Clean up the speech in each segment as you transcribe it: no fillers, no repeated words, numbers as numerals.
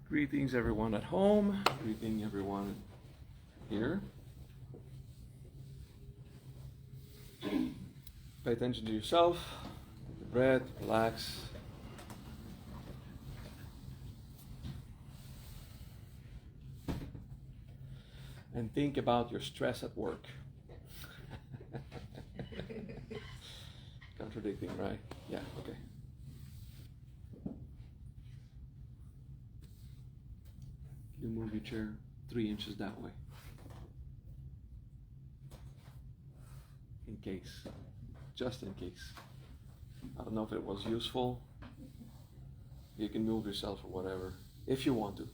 Greetings, everyone at home. Greeting, everyone here. Pay attention to yourself. Take a breath, relax. And think about your stress at work. Contradicting, right? Yeah, okay. You move your chair 3 inches that way. In case. Just in case. I don't know if it was useful. You can move yourself or whatever, if you want to.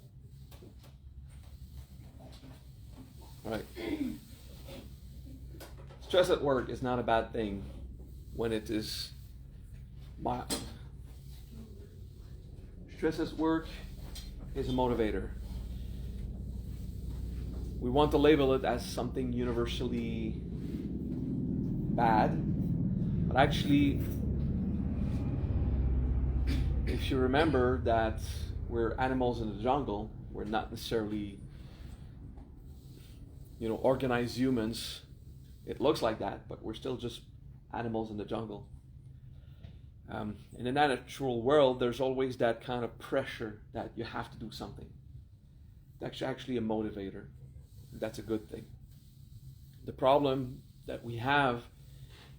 Right. Stress at work is not a bad thing when it is mild. Stress at work is a motivator. We want to label it as something universally bad, but actually, if you remember that we're animals in the jungle, we're not necessarily organized humans. It looks like that, but we're still just animals in the jungle. In the natural world, there's always that kind of pressure that you have to do something. That's actually a motivator. That's a good thing. The problem that we have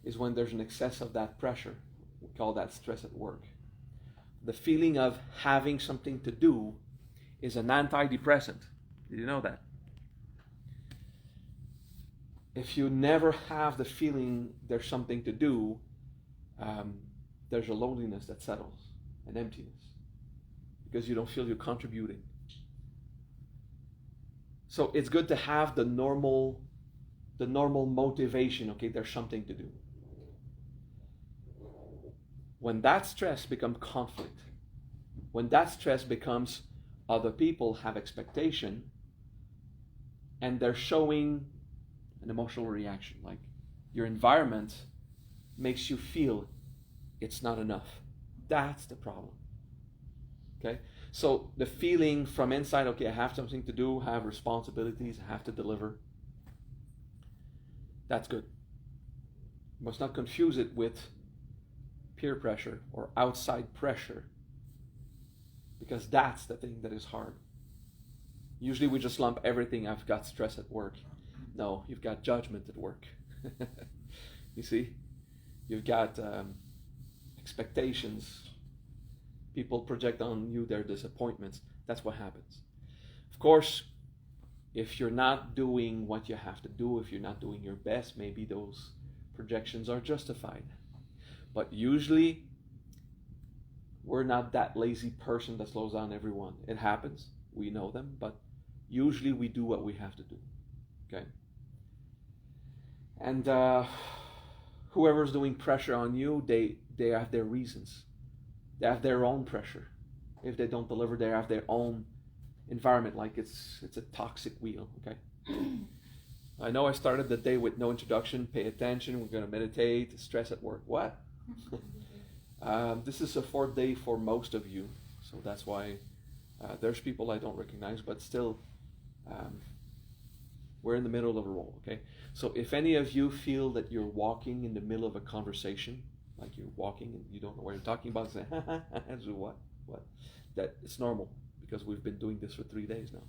is when there's an excess of that pressure. We call that stress at work. The feeling of having something to do is an antidepressant. Did you know that? If you never have the feeling there's something to do, there's a loneliness that settles, an emptiness, because you don't feel you're contributing. So it's good to have the normal motivation. Okay, there's something to do. When that stress becomes conflict, when that stress becomes other people have expectation, and they're showing an emotional reaction, like your environment makes you feel it's not enough. That's the problem. Okay? So the feeling from inside, okay, I have something to do, I have responsibilities, I have to deliver. That's good. You must not confuse it with peer pressure or outside pressure, because that's the thing that is hard. Usually we just lump everything, I've got stress at work. No, you've got judgment at work. You see? You've got expectations. People project on you their disappointments. That's what happens. Of course, if you're not doing what you have to do, if you're not doing your best, maybe those projections are justified. But usually, we're not that lazy person that slows down everyone. It happens. We know them. But usually we do what we have to do. Okay? And whoever's doing pressure on you, they have their reasons. They have their own pressure. If they don't deliver, they have their own environment, like it's a toxic wheel. Okay. I know I started the day with no introduction. Pay attention. We're going to meditate. Stress at work. What? This is the 4th day for most of you, so that's why there's people I don't recognize, but still, we're in the middle of a role. Okay. So if any of you feel that you're walking in the middle of a conversation, like you're walking and you don't know what you're talking about, say, what? That it's normal, because we've been doing this for 3 days now.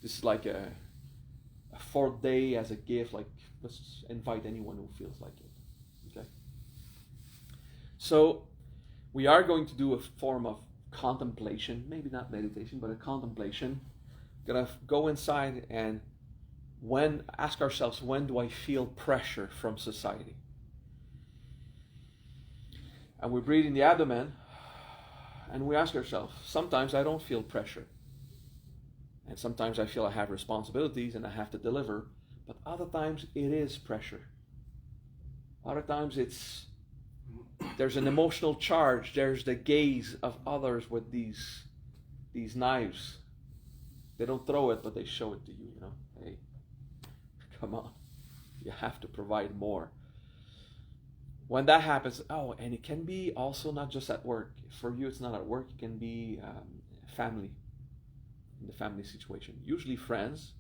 This is like a 4th day as a gift, like let's invite anyone who feels like it. Okay. So we are going to do a form of contemplation, maybe not meditation, but a contemplation. Gonna go inside and ask ourselves, when do I feel pressure from society? And we breathe in the abdomen, and we ask ourselves, sometimes I don't feel pressure. And sometimes I feel I have responsibilities and I have to deliver, but other times it is pressure. Other times there's an emotional charge, there's the gaze of others with these knives. They don't throw it, but they show it to you, Hey, come on, you have to provide more. When that happens, and it can be also not just at work. For you, it's not at work. It can be family. in the family situation. Usually friends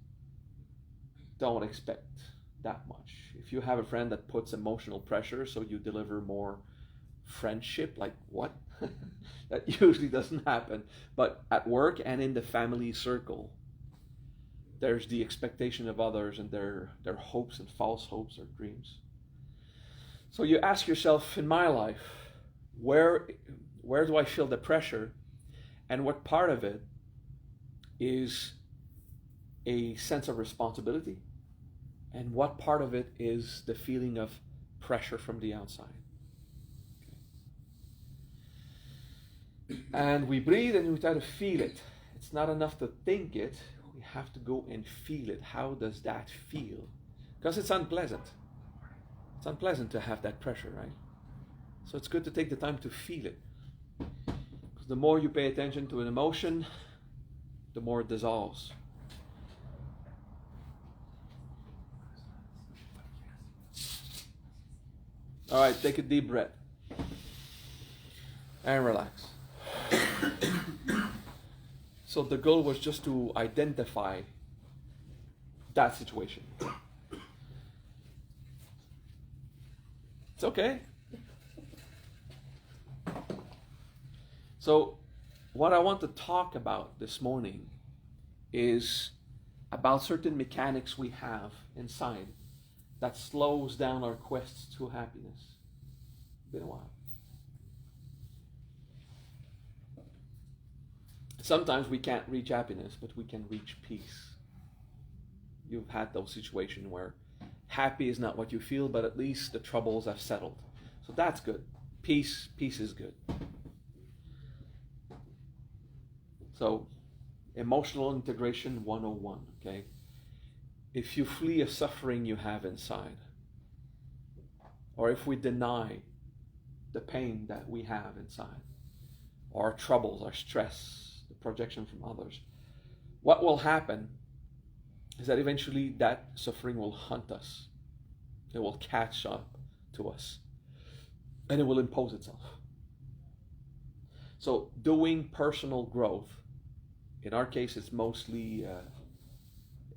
don't expect that much. If you have a friend that puts emotional pressure, so you deliver more friendship, like what? That usually doesn't happen. But at work and in the family circle, there's the expectation of others and their hopes and false hopes or dreams. So you ask yourself, in my life, where do I feel the pressure, and what part of it is a sense of responsibility, and what part of it is the feeling of pressure from the outside. Okay. And we breathe and we try to feel it. It's not enough to think it, we have to go and feel it. How does that feel? Because it's unpleasant. It's unpleasant to have that pressure, right? So it's good to take the time to feel it. Because the more you pay attention to an emotion, the more it dissolves. All right, take a deep breath and relax. So the goal was just to identify that situation. It's okay. So what I want to talk about this morning is about certain mechanics we have inside that slows down our quests to happiness. It's been a while. Sometimes we can't reach happiness, but we can reach peace. You've had those situations where happy is not what you feel, but at least the troubles have settled. So that's good. Peace is good. So, emotional integration 101, okay? If you flee a suffering you have inside, or if we deny the pain that we have inside, or our troubles, our stress, the projection from others, what will happen is that eventually that suffering will hunt us. It will catch up to us, and it will impose itself. So doing personal growth, in our case it's mostly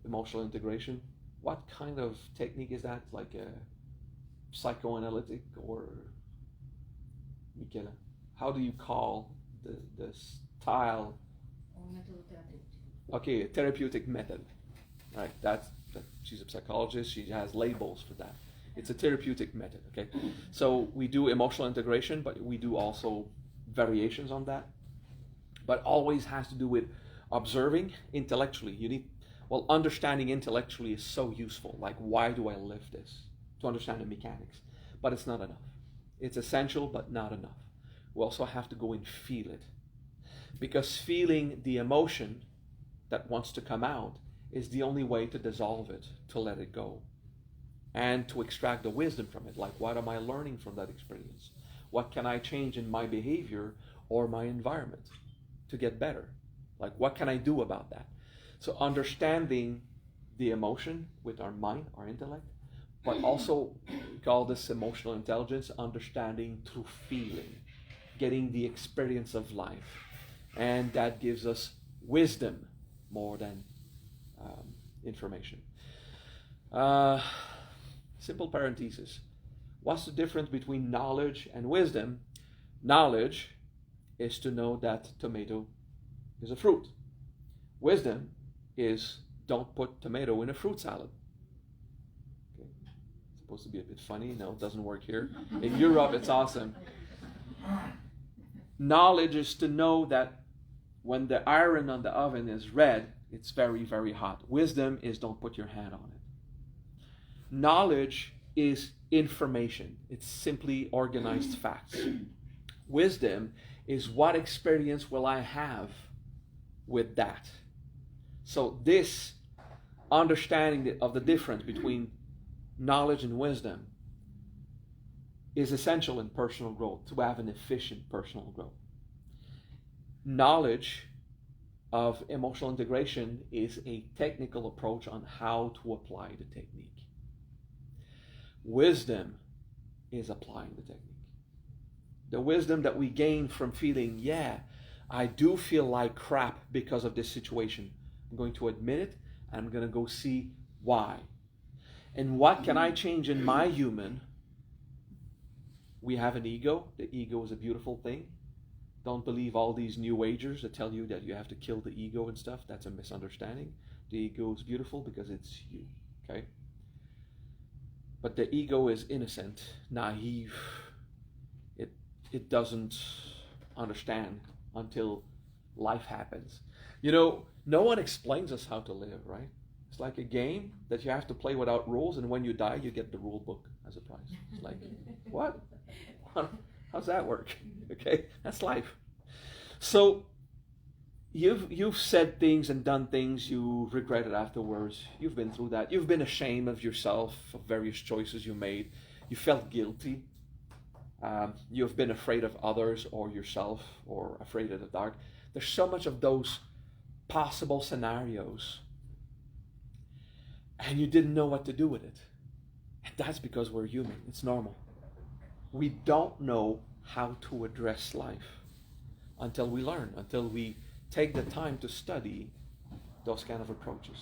emotional integration. What kind of technique is that? Like a psychoanalytic, or Michela? How do you call the style? Okay, a therapeutic method. Right, that she's a psychologist, she has labels for that. It's a therapeutic method, okay? So we do emotional integration, but we do also variations on that. But always has to do with observing intellectually. Understanding intellectually is so useful. Like, why do I live this? To understand the mechanics. But it's not enough. It's essential, but not enough. We also have to go and feel it. Because feeling the emotion that wants to come out is the only way to dissolve it, to let it go, and to extract the wisdom from it. Like, what am I learning from that experience? What can I change in my behavior or my environment to get better? Like, what can I do about that? So understanding the emotion with our mind, our intellect, but also we call this emotional intelligence, understanding through feeling, getting the experience of life. And that gives us wisdom more than information. Simple parenthesis. What's the difference between knowledge and wisdom? Knowledge is to know that tomato is a fruit. Wisdom is don't put tomato in a fruit salad. Okay. It's supposed to be a bit funny. No, it doesn't work here. In Europe, it's awesome. Knowledge is to know that when the iron on the oven is red, it's very, very hot. Wisdom is don't put your hand on it. Knowledge is information. It's simply organized facts. Wisdom is what experience will I have with that. So this understanding of the difference between knowledge and wisdom is essential in personal growth, to have an efficient personal growth. Knowledge of emotional integration is a technical approach on how to apply the technique. Wisdom is applying the technique. The wisdom that we gain from feeling, I do feel like crap because of this situation. I'm going to admit it, and I'm going to go see why. And what can I change in my human? We have an ego. The ego is a beautiful thing. Don't believe all these new agers that tell you that you have to kill the ego and stuff. That's a misunderstanding. The ego is beautiful because it's you. Okay? But the ego is innocent, naive. It doesn't understand until life happens. You know, no one explains us how to live, right? It's like a game that you have to play without rules, and when you die, you get the rule book as a prize. It's like, what? How's that work? Okay, that's life. So you've said things and done things you regretted afterwards. You've been through that. You've been ashamed of yourself, of various choices you made. You felt guilty. You've been afraid of others or yourself, or afraid of the dark. There's so much of those possible scenarios, and you didn't know what to do with it. And that's because we're human. It's normal. We don't know how to address life until we learn, until we take the time to study those kind of approaches.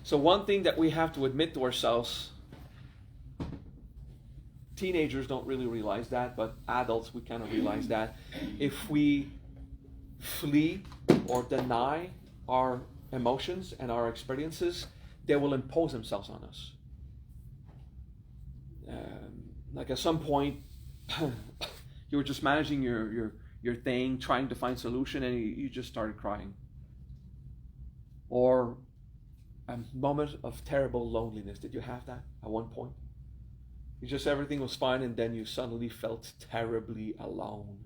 So one thing that we have to admit to ourselves, teenagers don't really realize that, but adults, we kind of realize that. If we flee or deny our emotions and our experiences, they will impose themselves on us. Like at some point, you were just managing your thing, trying to find solution, and you just started crying. Or a moment of terrible loneliness. Did you have that at one point? Everything was fine, and then you suddenly felt terribly alone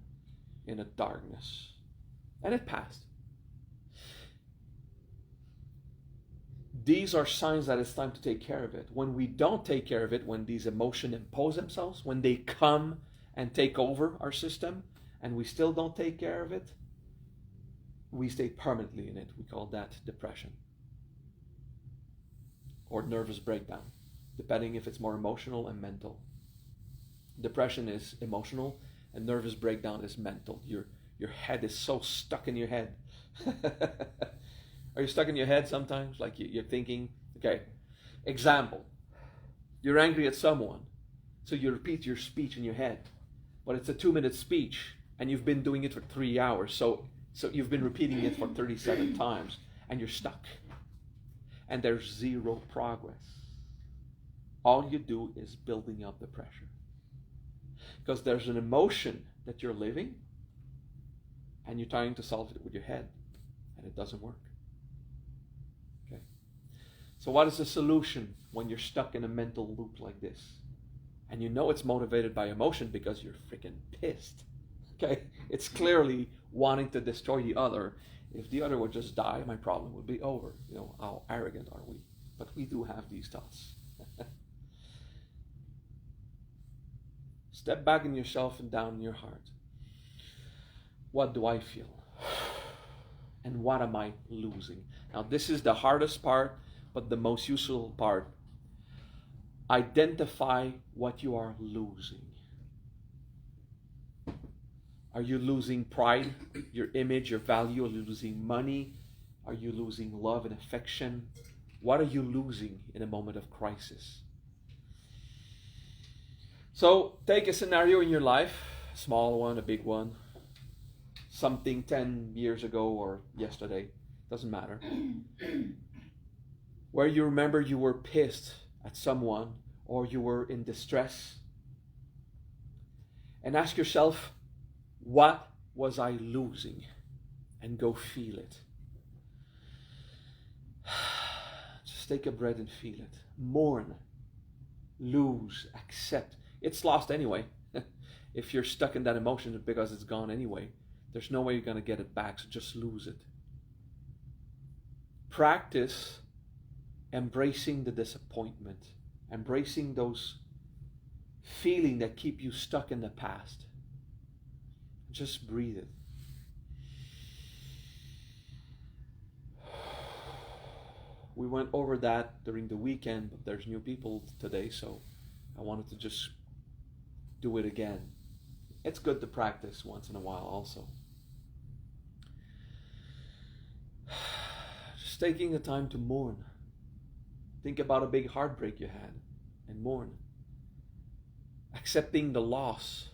in a darkness. And it passed. These are signs that it's time to take care of it. When we don't take care of it, when these emotions impose themselves, when they come and take over our system, and we still don't take care of it, we stay permanently in it. We call that depression or nervous breakdown, depending if it's more emotional and mental. Depression is emotional, and nervous breakdown is mental. Your head is so stuck in your head. Are you stuck in your head sometimes? Like you're thinking, okay, example, you're angry at someone, so you repeat your speech in your head, but it's a 2-minute speech, and you've been doing it for 3 hours, so you've been repeating it for 37 times, and you're stuck, and there's zero progress. All you do is building up the pressure, because there's an emotion that you're living, and you're trying to solve it with your head, and it doesn't work. Okay. So what is the solution when you're stuck in a mental loop like this? And you know it's motivated by emotion because you're freaking pissed. Okay? It's clearly wanting to destroy the other. If the other would just die, my problem would be over. You know, how arrogant are we? But we do have these thoughts. Step back in yourself and down in your heart. What do I feel? And what am I losing? Now, this is the hardest part, but the most useful part. Identify what you are losing. Are you losing pride, your image, your value? Are you losing money? Are you losing love and affection? What are you losing in a moment of crisis? So take a scenario in your life, a small one, a big one, something 10 years ago or yesterday, doesn't matter, where you remember you were pissed at someone or you were in distress, and ask yourself, what was I losing? And go feel it. Just take a breath and feel it. Mourn, lose, accept. It's lost anyway. If you're stuck in that emotion because it's gone anyway, there's no way you're going to get it back, so just lose it. Practice embracing the disappointment, embracing those feelings that keep you stuck in the past. Just breathe it. We went over that during the weekend, but there's new people today, so I wanted to just do it again. it's good to practice once in a while also. Just taking the time to mourn. Think about a big heartbreak you had and mourn. Accepting the loss.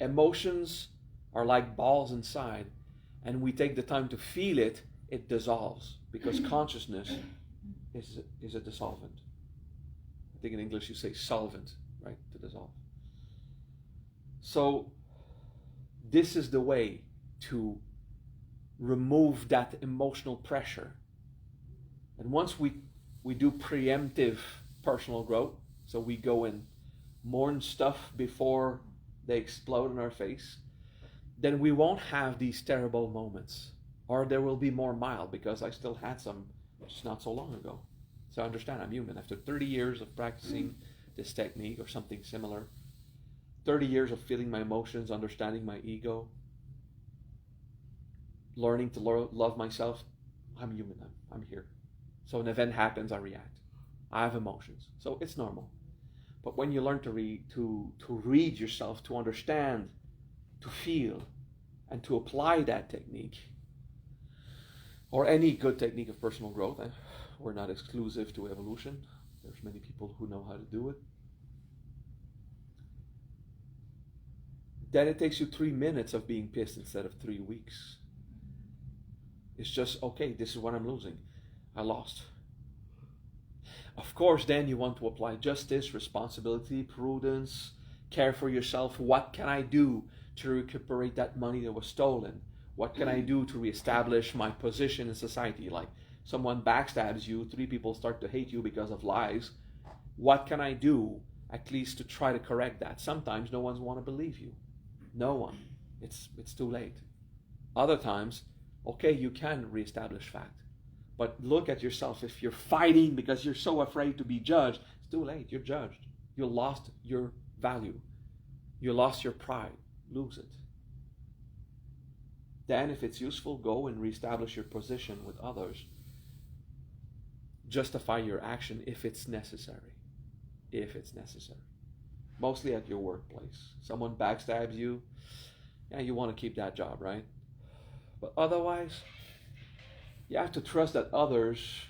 Emotions are like balls inside, and we take the time to feel it, it dissolves, because consciousness is a dissolvent. I think in English you say solvent, right? To dissolve. So this is the way to remove that emotional pressure. And once we do preemptive personal growth, so we go and mourn stuff before they explode in our face, then we won't have these terrible moments. Or there will be more mild, because I still had some just not so long ago. So I understand I'm human. After 30 years of practicing this technique or something similar, 30 years of feeling my emotions, understanding my ego, learning to love myself, I'm human. I'm here. So an event happens, I react. I have emotions. So it's normal. But when you learn to read yourself, to understand, to feel, and to apply that technique, or any good technique of personal growth, we're not exclusive to evolution. There's many people who know how to do it. Then it takes you 3 minutes of being pissed instead of 3 weeks. It's just, okay, this is what I'm losing. I lost. Of course, then you want to apply justice, responsibility, prudence, care for yourself. What can I do to recuperate that money that was stolen? What can I do to reestablish my position in society? Like someone backstabs you, 3 people start to hate you because of lies. What can I do at least to try to correct that? Sometimes no one's want to believe you. No one. It's too late. Other times, okay, you can reestablish fact. But look at yourself. If you're fighting because you're so afraid to be judged, it's too late. You're judged. You lost your value. You lost your pride. Lose it. Then, if it's useful, go and reestablish your position with others. Justify your action if it's necessary. If it's necessary. Mostly at your workplace. Someone backstabs you, yeah, you want to keep that job, right? But otherwise, you have to trust that others,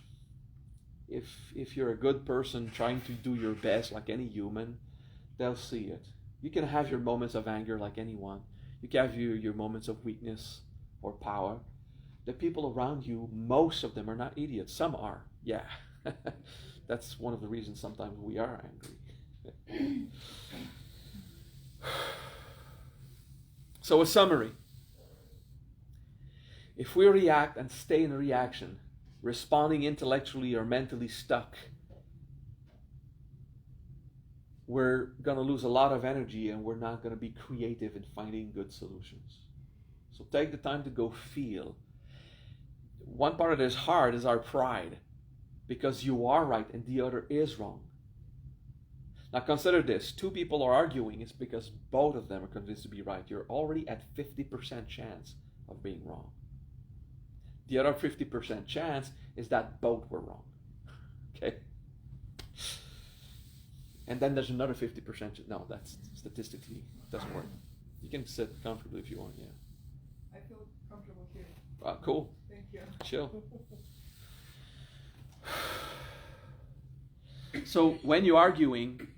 if you're a good person trying to do your best like any human, they'll see it. You can have your moments of anger like anyone. You can have your moments of weakness or power. The people around you, most of them are not idiots. Some are, yeah. That's one of the reasons sometimes we are angry. So a summary. If we react and stay in a reaction, responding intellectually or mentally stuck, we're going to lose a lot of energy and we're not going to be creative in finding good solutions. So take the time to go feel. One part that is hard is our pride, because you are right and the other is wrong. Now consider this, 2 people are arguing, it's because both of them are convinced to be right. You're already at 50% chance of being wrong. The other 50% chance is that both were wrong. Okay? And then there's another 50%. No, that's statistically doesn't work. You can sit comfortably if you want, yeah. I feel comfortable here. Cool. Thank you. Chill. So when you're arguing,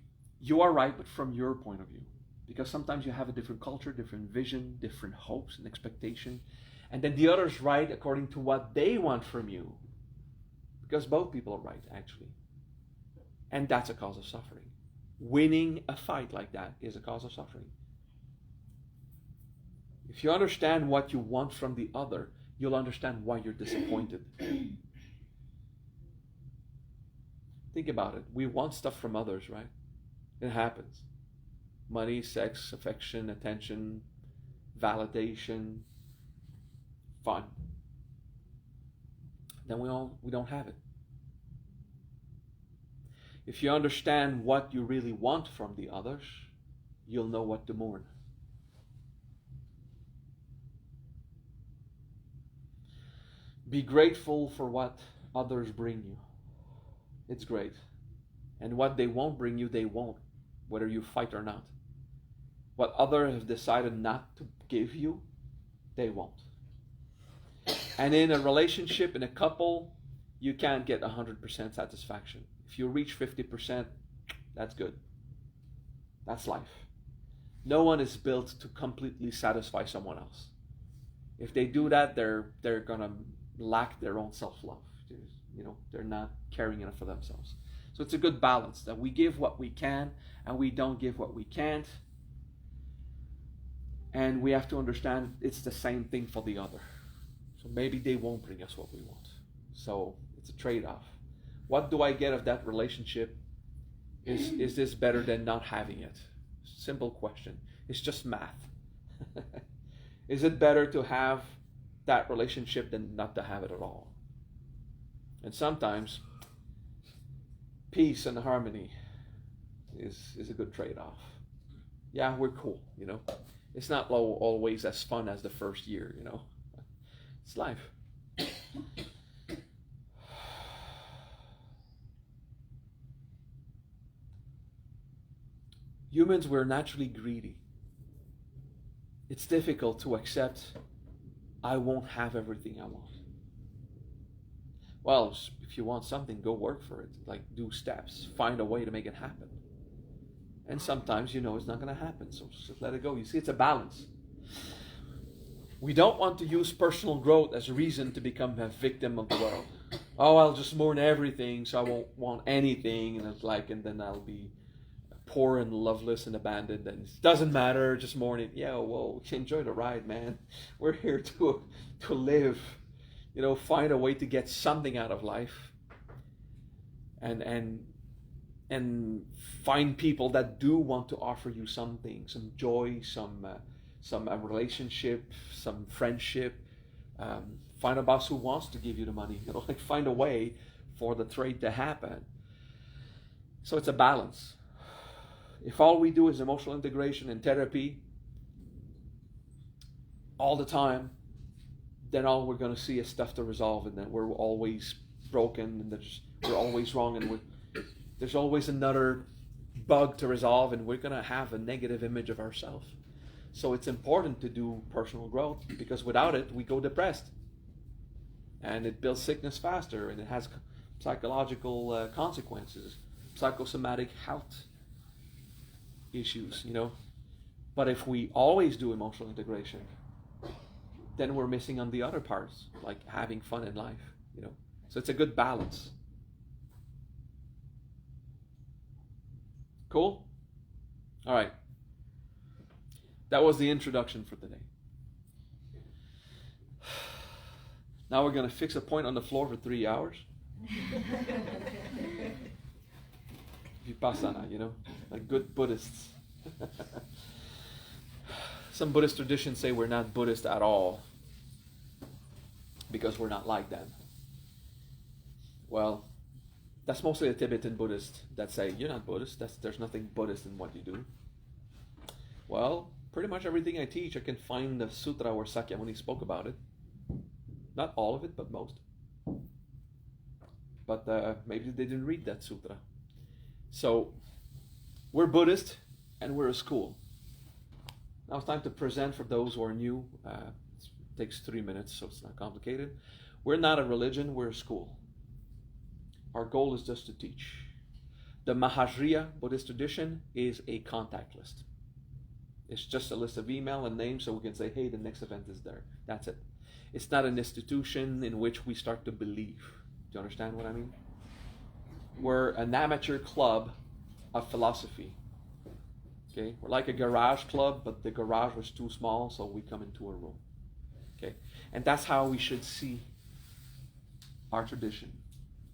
you are right, but from your point of view. Because sometimes you have a different culture, different vision, different hopes and expectation. And then the other's right according to what they want from you. Because both people are right, actually. And that's a cause of suffering. Winning a fight like that is a cause of suffering. If you understand what you want from the other, you'll understand why you're disappointed. Think about it. We want stuff from others, right? It happens. Money, sex, affection, attention, validation, fun. Then we don't have it. If you understand what you really want from the others, you'll know what to mourn. Be grateful for what others bring you. It's great. And what they won't bring you, they won't, whether you fight or not. What others have decided not to give you, they won't. And in a relationship, in a couple, you can't get 100% satisfaction. If you reach 50%, that's good. That's life. No one is built to completely satisfy someone else. If they do that, they're gonna lack their own self-love. They're not caring enough for themselves. So it's a good balance that we give what we can and we don't give what we can't. And we have to understand it's the same thing for the other. So maybe they won't bring us what we want. So it's a trade-off. What do I get of that relationship? Is this better than not having it? Simple question. It's just math. Is it better to have that relationship than not to have it at all? And sometimes peace and harmony is a good trade-off. Yeah, we're cool, It's not always as fun as the first year, It's life. Humans, we're naturally greedy. It's difficult to accept, I won't have everything I want. Well, if you want something, go work for it. Like, do steps. Find a way to make it happen. And sometimes it's not going to happen, so just let it go. You see, it's a balance. We don't want to use personal growth as a reason to become a victim of the world. Oh, I'll just mourn everything, so I won't want anything, and then I'll be poor and loveless and abandoned, and it doesn't matter, just mourn it. Yeah, well, enjoy the ride, man. We're here to live. Find a way to get something out of life, and find people that do want to offer you something, some joy, some relationship, some friendship. Find a boss who wants to give you the money. Find a way for the trade to happen. So it's a balance. If all we do is emotional integration and therapy all the time, then all we're going to see is stuff to resolve, and then we're always broken, and we're always wrong, and there's always another bug to resolve, and we're going to have a negative image of ourselves. So it's important to do personal growth, because without it, we go depressed. And it builds sickness faster, and it has psychological consequences, psychosomatic health issues, But if we always do emotional integration, then we're missing on the other parts, like having fun in life, So it's a good balance. Cool? All right. That was the introduction for today. Now we're going to fix a point on the floor for 3 hours. Vipassana, like good Buddhists. Some Buddhist traditions say we're not Buddhist at all because we're not like them. Well, that's mostly a Tibetan Buddhist that say, you're not Buddhist, there's nothing Buddhist in what you do. Well, pretty much everything I teach, I can find the sutra where Sakyamuni spoke about it. Not all of it, but most. But maybe they didn't read that sutra. So, we're Buddhist, and we're a school. Now it's time to present for those who are new. It takes 3 minutes, so it's not complicated. We're not a religion, we're a school. Our goal is just to teach. The Mahajriya Buddhist tradition is a contact list. It's just a list of email and names so we can say, hey, the next event is there. That's it. It's not an institution in which we start to believe. Do you understand what I mean? We're an amateur club of philosophy. Okay, we're like a garage club, but the garage was too small, so we come into a room. Okay, and that's how we should see our tradition.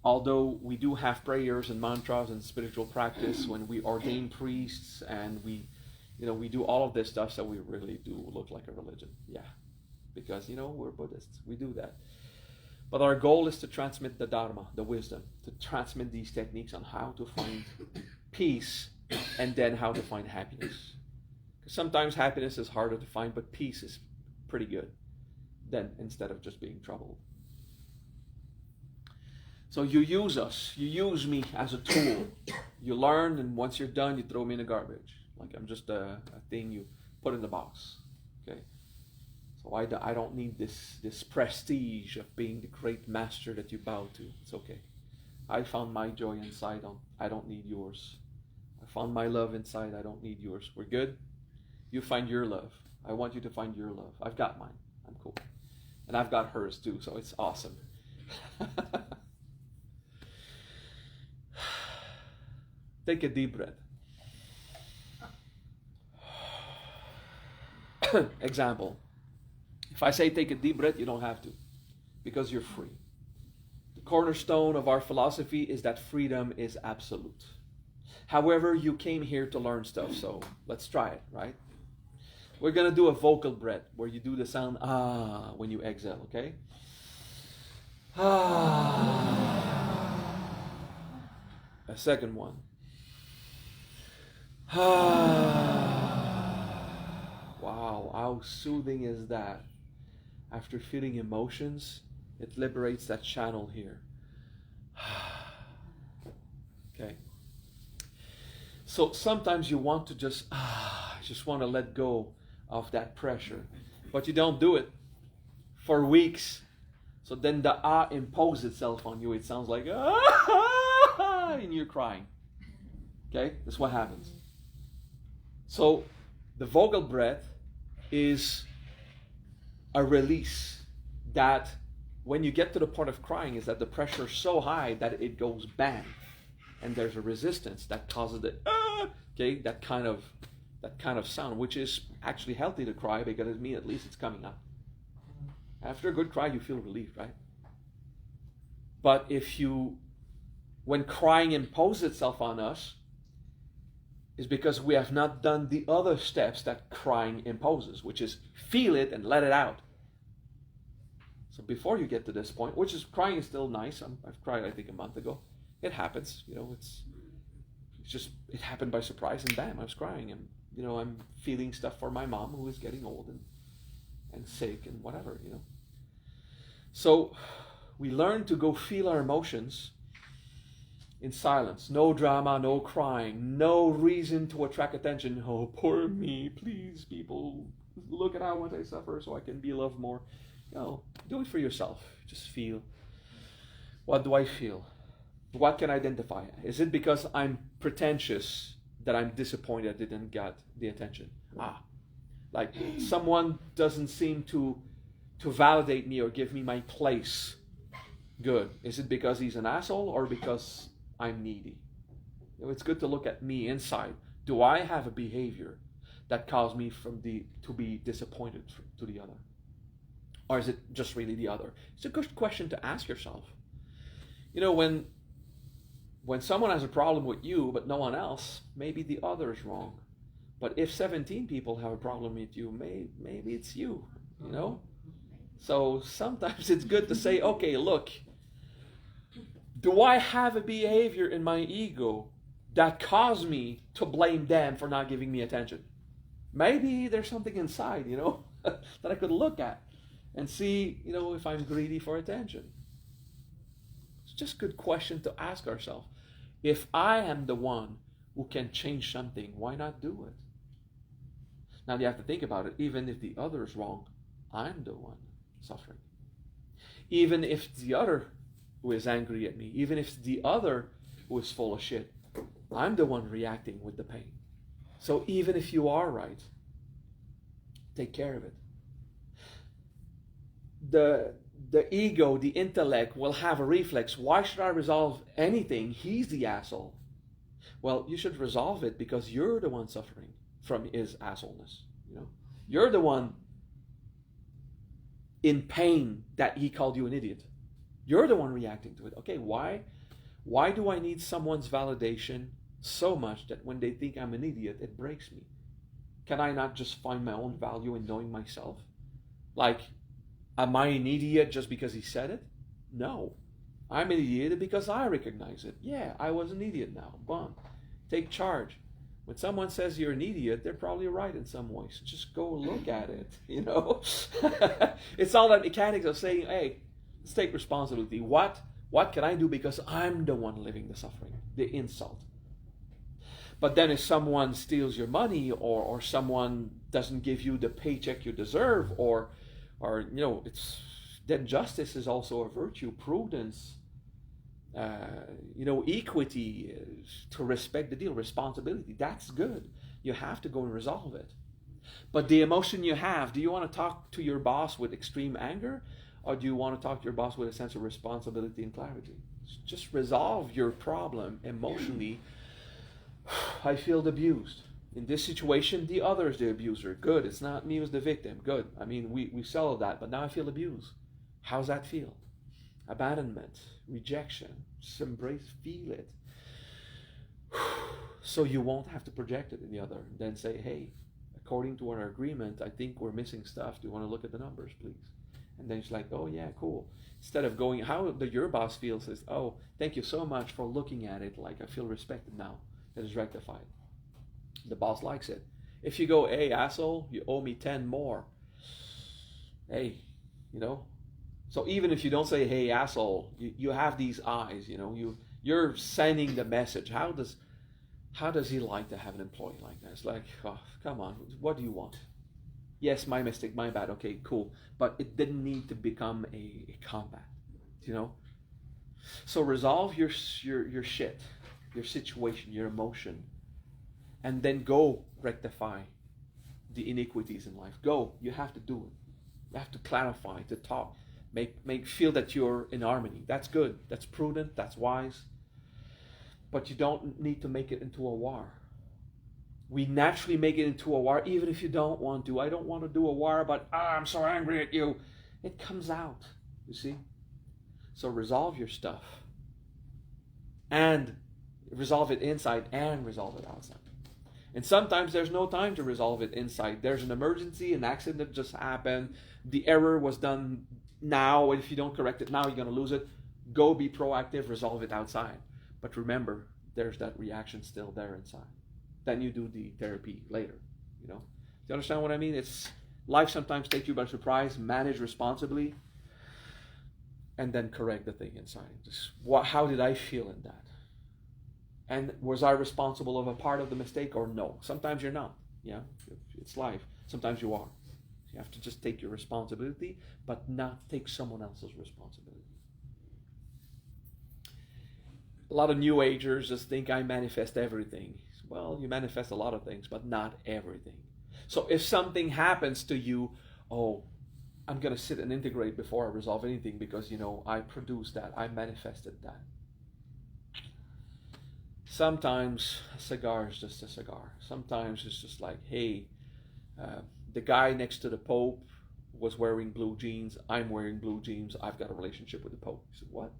Although we do have prayers and mantras and spiritual practice when we ordain priests and we do all of this stuff, so we really do look like a religion. Yeah, because we're Buddhists. We do that. But our goal is to transmit the Dharma, the wisdom, to transmit these techniques on how to find peace and then how to find happiness. Because sometimes happiness is harder to find, but peace is pretty good then instead of just being troubled. So you use us. You use me as a tool. You learn, and once you're done, you throw me in the garbage. Like I'm just a thing you put in the box. Okay. So I don't need this prestige of being the great master that you bow to. It's okay. I found my joy inside. I don't need yours. I found my love inside. I don't need yours. We're good. You find your love. I want you to find your love. I've got mine. I'm cool. And I've got hers too, so it's awesome. Take a deep breath. Example. If I say take a deep breath, you don't have to, because you're free. The cornerstone of our philosophy is that freedom is absolute. However, you came here to learn stuff, so let's try it, right? We're going to do a vocal breath where you do the sound ah when you exhale, okay? Ah. A second one. Ah. Wow, how soothing is that? After feeling emotions, it liberates that channel here. Okay. So sometimes you want to just want to let go of that pressure, but you don't do it for weeks. So then the imposes itself on you. It sounds like and you're crying. Okay, that's what happens. So the vocal breath is a release that when you get to the point of crying is that the pressure is so high that it goes bang, and there's a resistance that causes the that kind of sound, which is actually healthy to cry because it means at least it's coming out. After a good cry, you feel relieved, right? But when crying imposes itself on us, is because we have not done the other steps that crying imposes, which is feel it and let it out. So before you get to this point, which is crying is still nice. I've cried, I think, a month ago. It happens, it happened by surprise, and bam, I was crying, and I'm feeling stuff for my mom who is getting old and sick and whatever. So we learn to go feel our emotions in silence. No drama, no crying, no reason to attract attention. Oh, poor me, please, people, look at how much I suffer so I can be loved more. Do it for yourself. Just feel. What do I feel? What can I identify? Is it because I'm pretentious that I'm disappointed I didn't get the attention? Like someone doesn't seem to validate me or give me my place. Good. Is it because he's an asshole or because I'm needy? It's good to look at me inside. Do I have a behavior that caused me to be disappointed to the other? Or is it just really the other? It's a good question to ask yourself. When someone has a problem with you but no one else, maybe the other is wrong. But if 17 people have a problem with you, maybe it's you, So sometimes it's good to say, okay, look, do I have a behavior in my ego that caused me to blame them for not giving me attention? Maybe there's something inside, that I could look at and see, if I'm greedy for attention. It's just a good question to ask ourselves. If I am the one who can change something, why not do it? Now you have to think about it. Even if the other is wrong, I'm the one suffering. Even if it's the other who is angry at me, even if it's the other who is full of shit, I'm the one reacting with the pain. So even if you are right, take care of it. The ego, the intellect will have a reflex. Why should I resolve anything? He's the asshole. Well, you should resolve it because you're the one suffering from his assholeness. You're the one in pain that he called you an idiot. You're the one reacting to it. Okay, why do I need someone's validation so much that when they think I'm an idiot, it breaks me? Can I not just find my own value in knowing myself? Like, am I an idiot just because he said it? No. I'm an idiot because I recognize it. Yeah, I was an idiot now. Boom. Take charge. When someone says you're an idiot, they're probably right in some ways. Just go look at it, It's all that mechanics of saying, hey, let's take responsibility. What What can I do because I'm the one living the suffering, the insult? But then if someone steals your money, or someone doesn't give you the paycheck you deserve, or it's then justice is also a virtue, prudence, equity, to respect the deal, responsibility. That's good. You have to go and resolve it. But the emotion you have, do you want to talk to your boss with extreme anger, or do you want to talk to your boss with a sense of responsibility and clarity? Just resolve your problem emotionally. I feel abused. In this situation, the other is the abuser. Good. It's not me who's the victim. Good. I mean, we settled that, but now I feel abused. How's that feel? Abandonment, rejection. Just embrace, feel it. So you won't have to project it in the other. Then say, hey, according to our agreement, I think we're missing stuff. Do you want to look at the numbers, please? And then she's like, oh yeah, cool. Instead of going, how your boss feels is, oh, thank you so much for looking at it. Like, I feel respected now. That is rectified. The boss likes it. If you go, hey, asshole, you owe me 10 more. Hey, So even if you don't say, hey, asshole, you have these eyes, you're sending the message. How does he like to have an employee like that? It's like, oh, come on, what do you want? Yes, my mistake, my bad, okay, cool. But it didn't need to become a combat, So resolve your shit, your situation, your emotion, and then go rectify the iniquities in life. Go, you have to do it. You have to clarify, to talk, feel that you're in harmony. That's good, that's prudent, that's wise. But you don't need to make it into a war. We naturally make it into a war, even if you don't want to. I don't want to do a war, but I'm so angry at you. It comes out, you see? So resolve your stuff. And resolve it inside and resolve it outside. And sometimes there's no time to resolve it inside. There's an emergency, an accident just happened. The error was done now. If you don't correct it now, you're going to lose it. Go be proactive, resolve it outside. But remember, there's that reaction still there inside. Then you do the therapy later, Do you understand what I mean? It's life sometimes takes you by surprise. Manage responsibly, and then correct the thing inside. How did I feel in that? And was I responsible of a part of the mistake or no? Sometimes you're not. Yeah, it's life. Sometimes you are. You have to just take your responsibility, but not take someone else's responsibility. A lot of New Agers just think I manifest everything. Well, you manifest a lot of things, but not everything. So if something happens to you, I'm going to sit and integrate before I resolve anything because, I produced that. I manifested that. Sometimes a cigar is just a cigar. Sometimes it's just like, hey, the guy next to the Pope was wearing blue jeans. I'm wearing blue jeans. I've got a relationship with the Pope. You said, what?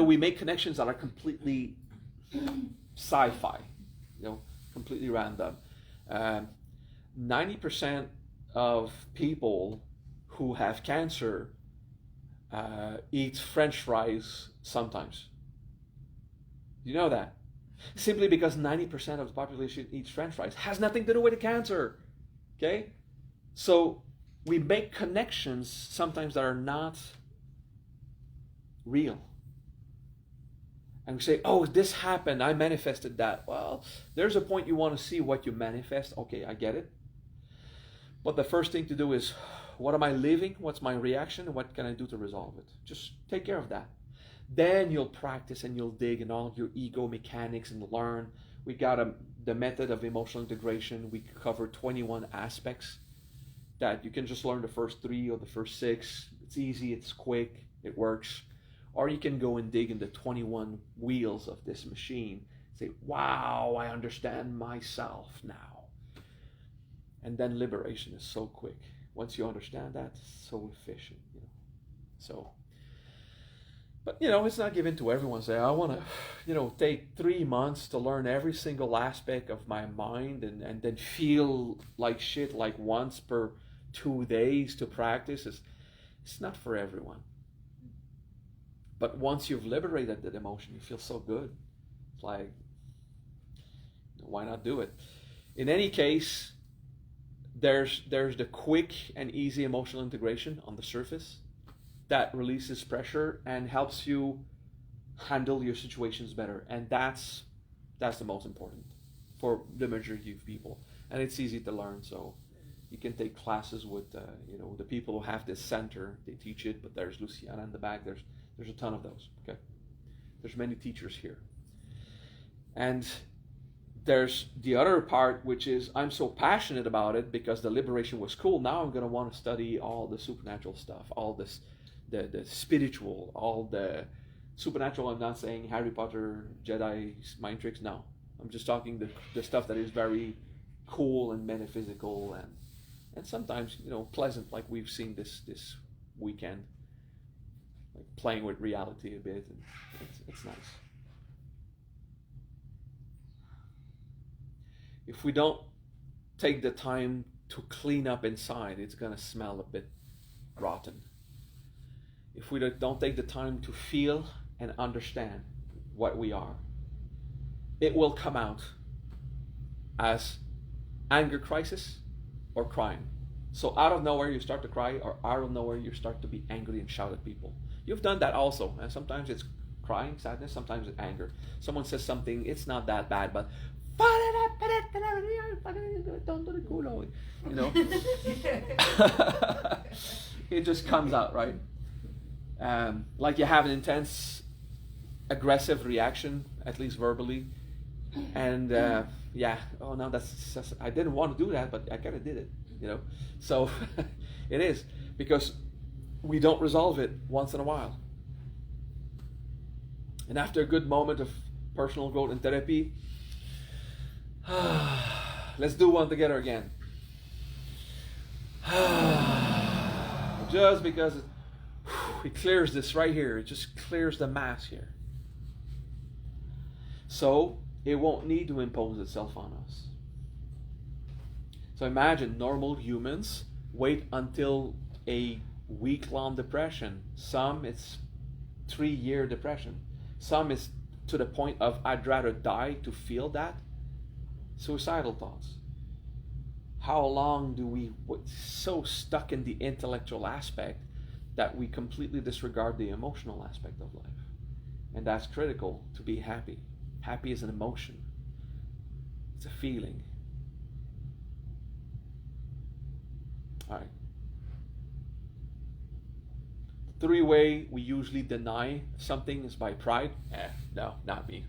We make connections that are completely sci-fi, completely random. 90% of people who have cancer eat French fries sometimes. You know that? Simply because 90% of the population eats French fries. Has nothing to do with the cancer. Okay? So we make connections sometimes that are not real. And we say, this happened, I manifested that. Well, there's a point you want to see what you manifest. Okay, I get it. But the first thing to do is, what am I living? What's my reaction? What can I do to resolve it? Just take care of that. Then you'll practice and you'll dig in all your ego mechanics and learn. We got the method of emotional integration. We cover 21 aspects that you can just learn the first 3 or the first 6. It's easy, it's quick, it works. Or you can go and dig in the 21 wheels of this machine. Say, wow, I understand myself now. And then liberation is so quick. Once you understand that, it's so efficient. But it's not given to everyone. Say, I want to, take 3 months to learn every single aspect of my mind and then feel like shit like once per 2 days to practice. It's not for everyone. But once you've liberated that emotion, you feel so good. It's like, why not do it? In any case, there's the quick and easy emotional integration on the surface. that releases pressure and helps you handle your situations better. And that's the most important for the majority of people. And it's easy to learn. So you can take classes with the people who have this center. They teach it, but there's Luciana in the back. There's a ton of those. Okay, there's many teachers here. And there's the other part, which is I'm so passionate about it because the liberation was cool. Now I'm going to want to study all the supernatural stuff, all this, the spiritual, all the supernatural. I'm not saying Harry Potter, Jedi, mind tricks. No, I'm just talking the stuff that is very cool and metaphysical and sometimes pleasant, like we've seen this weekend, like playing with reality a bit, and it's nice. If we don't take the time to clean up inside, it's going to smell a bit rotten. If we don't take the time to feel and understand what we are, it will come out as anger crisis or crying. So out of nowhere you start to cry, or out of nowhere you start to be angry and shout at people. You've done that also. And sometimes it's crying, sadness, sometimes it's anger. Someone says something, it's not that bad, but it just comes out, right? Like you have an intense aggressive reaction, at least verbally, and oh no, that's I didn't want to do that, but I kind of did it, so it is because we don't resolve it once in a while. And after a good moment of personal growth and therapy, let's do one together again. Just because it clears this right here. It just clears the mass here. So it won't need to impose itself on us. So imagine normal humans wait until a week-long depression. Some it's 3-year depression. Some is to the point of I'd rather die to feel that. Suicidal thoughts. How long do we so stuck in the intellectual aspect that we completely disregard the emotional aspect of life? And that's critical to be happy. Happy is an emotion. It's a feeling. All right. 3-way we usually deny something is by pride. No, not me.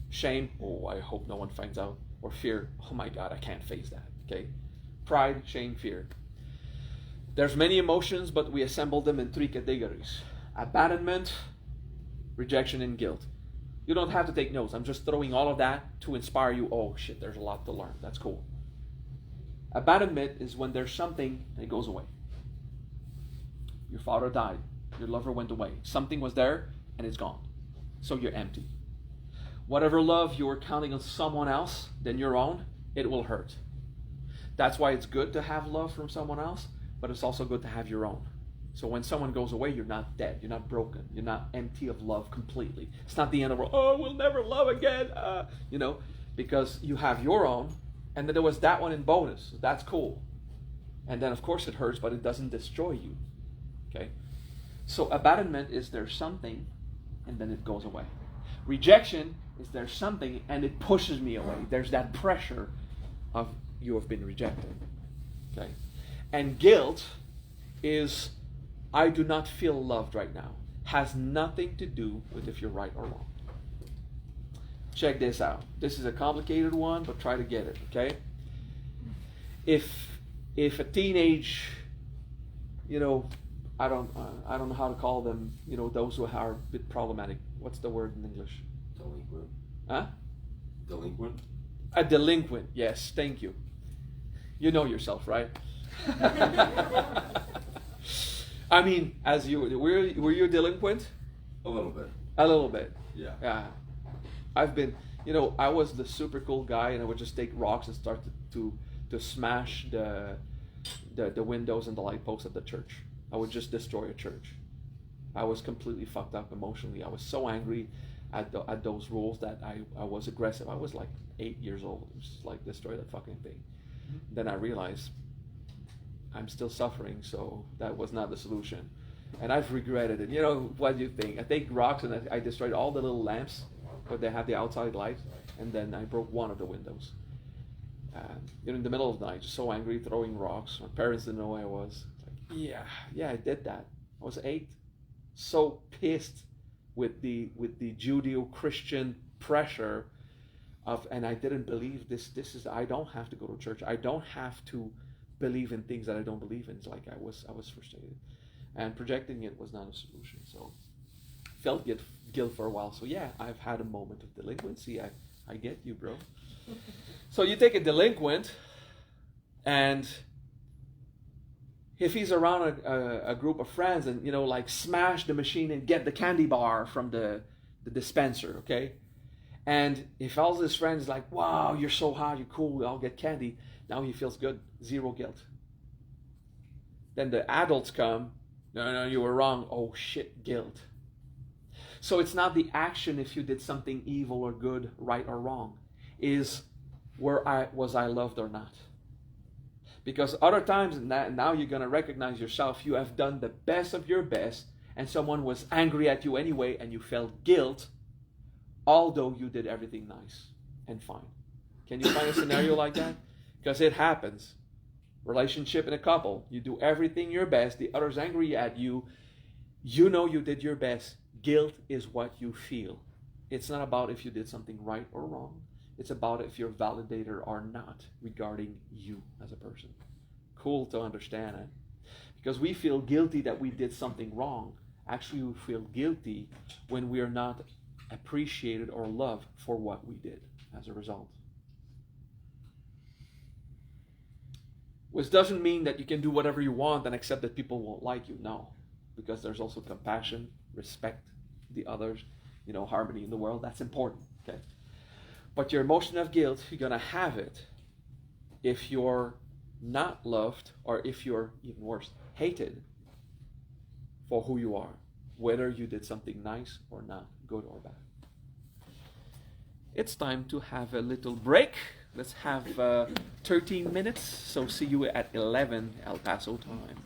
Shame. Oh, I hope no one finds out. Or fear. Oh my God, I can't face that. Okay. Pride, shame, fear. There's many emotions, but we assemble them in 3 categories: abandonment, rejection, and guilt. You don't have to take notes. I'm just throwing all of that to inspire you. Oh shit, there's a lot to learn. That's cool. Abandonment is when there's something and it goes away. Your father died. Your lover went away. Something was there and it's gone. So you're empty. Whatever love you were counting on someone else than your own, it will hurt. That's why it's good to have love from someone else, but it's also good to have your own. So when someone goes away, you're not dead. You're not broken. You're not empty of love completely. It's not the end of the world. Oh, we'll never love again. Because you have your own, and then there was that one in bonus. That's cool. And then, of course, it hurts, but it doesn't destroy you. Okay? So abandonment is there's something, and then it goes away. Rejection is there's something, and it pushes me away. There's that pressure of you have been rejected. Okay? And guilt is I do not feel loved right now. Has nothing to do with if you're right or wrong. Check this out. This is a complicated one, but try to get it, okay? If a teenage, I don't know how to call them, those who are a bit problematic. What's the word in English? Delinquent. Huh? Delinquent. A delinquent, yes, thank you. You know yourself, right? I mean, as were you a delinquent? A little bit. A little bit. Yeah. Yeah. I've been, I was the super cool guy, and I would just take rocks and start to smash the windows and the light posts at the church. I would just destroy a church. I was completely fucked up emotionally. I was so angry at those rules that I was aggressive. I was like 8 years old. It was just like destroy that fucking thing. Mm-hmm. Then I realized I'm still suffering, so that was not the solution. And I've regretted it. You know, what do you think? I take rocks and I destroyed all the little lamps, but they have the outside light, and then I broke one of the windows. In the middle of the night, just so angry, throwing rocks. My parents didn't know where I was. Like, yeah, I did that. I was 8, so pissed with the Judeo-Christian pressure of, and I didn't believe this. This is, I don't have to go to church. I don't have to believe in things that I don't believe in. It's like I was frustrated, and projecting it was not a solution. So felt guilt for a while. So yeah, I've had a moment of delinquency. I get you, bro. So you take a delinquent, and if he's around a group of friends and, you know, like smash the machine and get the candy bar from the dispenser, okay? And if all his friends like, wow, you're so hot, you're cool, I'll get candy. Now he feels good, zero guilt. Then the adults come, no, you were wrong. Oh shit, guilt. So it's not the action if you did something evil or good, right or wrong. Is was I loved or not? Because other times, now you're going to recognize yourself, you have done the best of your best, and someone was angry at you anyway, and you felt guilt, although you did everything nice and fine. Can you find a scenario like that? Because it happens. Relationship in a couple, you do everything your best, the other's angry at you, you know you did your best. Guilt is what you feel. It's not about if you did something right or wrong. It's about if you're validated or not regarding you as a person. Cool to understand it. Because we feel guilty that we did something wrong. Actually, we feel guilty when we are not appreciated or loved for what we did as a result. Which doesn't mean that you can do whatever you want and accept that people won't like you. No. Because there's also compassion, respect the others, harmony in the world. That's important. Okay. But your emotion of guilt, you're going to have it if you're not loved, or if you're, even worse, hated for who you are, whether you did something nice or not, good or bad. It's time to have a little break. Let's have 13 minutes, so see you at 11 El Paso time.